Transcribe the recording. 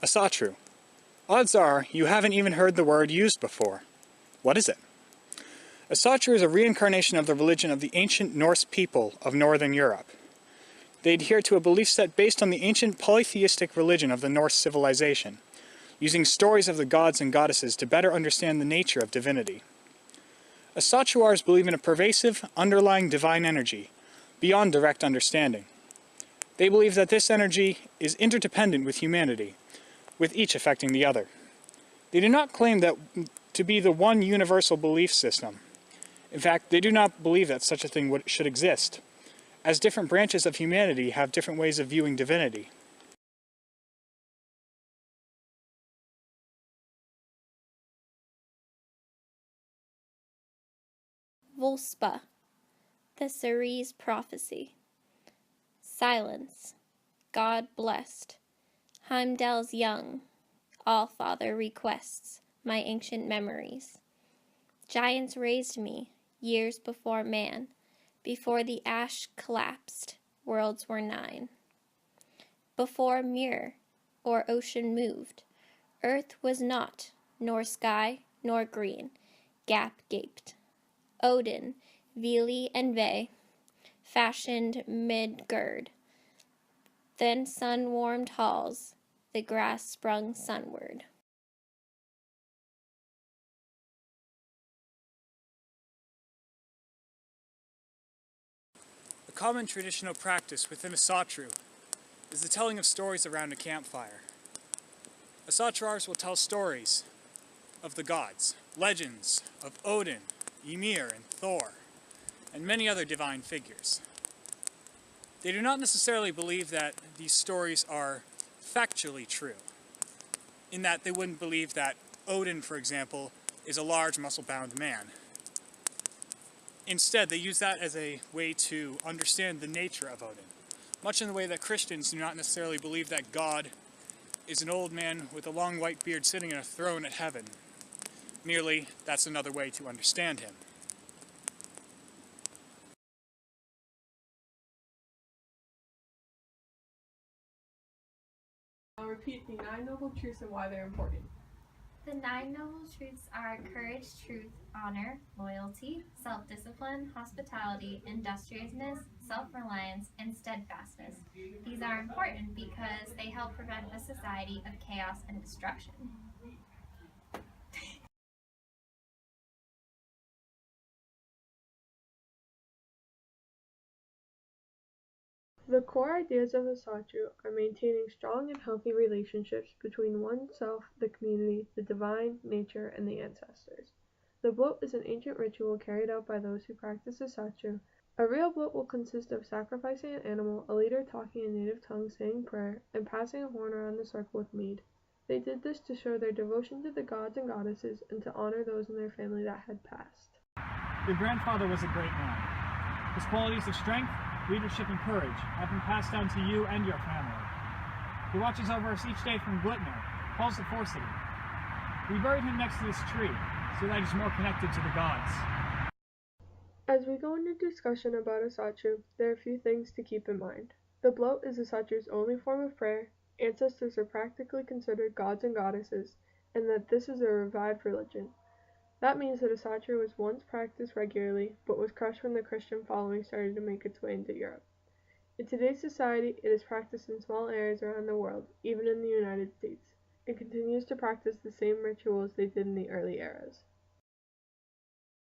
Asatru. Odds are you haven't even heard the word used before. What is it? Asatru is a reincarnation of the religion of the ancient Norse people of Northern Europe. They adhere to a belief set based on the ancient polytheistic religion of the Norse civilization, using stories of the gods and goddesses to better understand the nature of divinity. Asatruars believe in a pervasive, underlying divine energy, beyond direct understanding. They believe that this energy is interdependent with humanity, with each affecting the other. They do not claim that to be the one universal belief system. In fact, they do not believe that such a thing should exist, as different branches of humanity have different ways of viewing divinity. Volspa, the Ceres prophecy. Silence, God blessed. Heimdall's young, All-Father requests my ancient memories. Giants raised me, years before man, before the ash collapsed, worlds were 9. Before mirror or ocean moved, earth was not, nor sky, nor green, gap gaped. Odin, Vili and Ve, fashioned Midgard. Then sun-warmed halls, the grass sprung sunward. A common traditional practice within Asatru is the telling of stories around a campfire. Asatruars will tell stories of the gods, legends of Odin, Ymir, and Thor, and many other divine figures. They do not necessarily believe that these stories are factually true, in that they wouldn't believe that Odin, for example, is a large muscle-bound man. Instead, they use that as a way to understand the nature of Odin, much in the way that Christians do not necessarily believe that God is an old man with a long white beard sitting in a throne at heaven. Merely, that's another way to understand him. I'll repeat the 9 noble truths and why they're important. The 9 noble truths are courage, truth, honor, loyalty, self-discipline, hospitality, industriousness, self-reliance, and steadfastness. These are important because they help prevent a society of chaos and destruction. The core ideas of Asatru are maintaining strong and healthy relationships between oneself, the community, the divine, nature, and the ancestors. The blot is an ancient ritual carried out by those who practice Asatru. A real blot will consist of sacrificing an animal, a leader talking in native tongue saying prayer, and passing a horn around the circle with mead. They did this to show their devotion to the gods and goddesses and to honor those in their family that had passed. Your grandfather was a great man. His qualities of strength, leadership, and courage have been passed down to you and your family. He watches over us each day from Glitner, calls the Force City. We buried him next to this tree, so that he's more connected to the gods. As we go into discussion about Asatru, there are a few things to keep in mind. The blot is Asatru's only form of prayer, ancestors are practically considered gods and goddesses, and that this is a revived religion. That means that Asatru was once practiced regularly, but was crushed when the Christian following started to make its way into Europe. In today's society, it is practiced in small areas around the world, even in the United States. It continues to practice the same rituals they did in the early eras.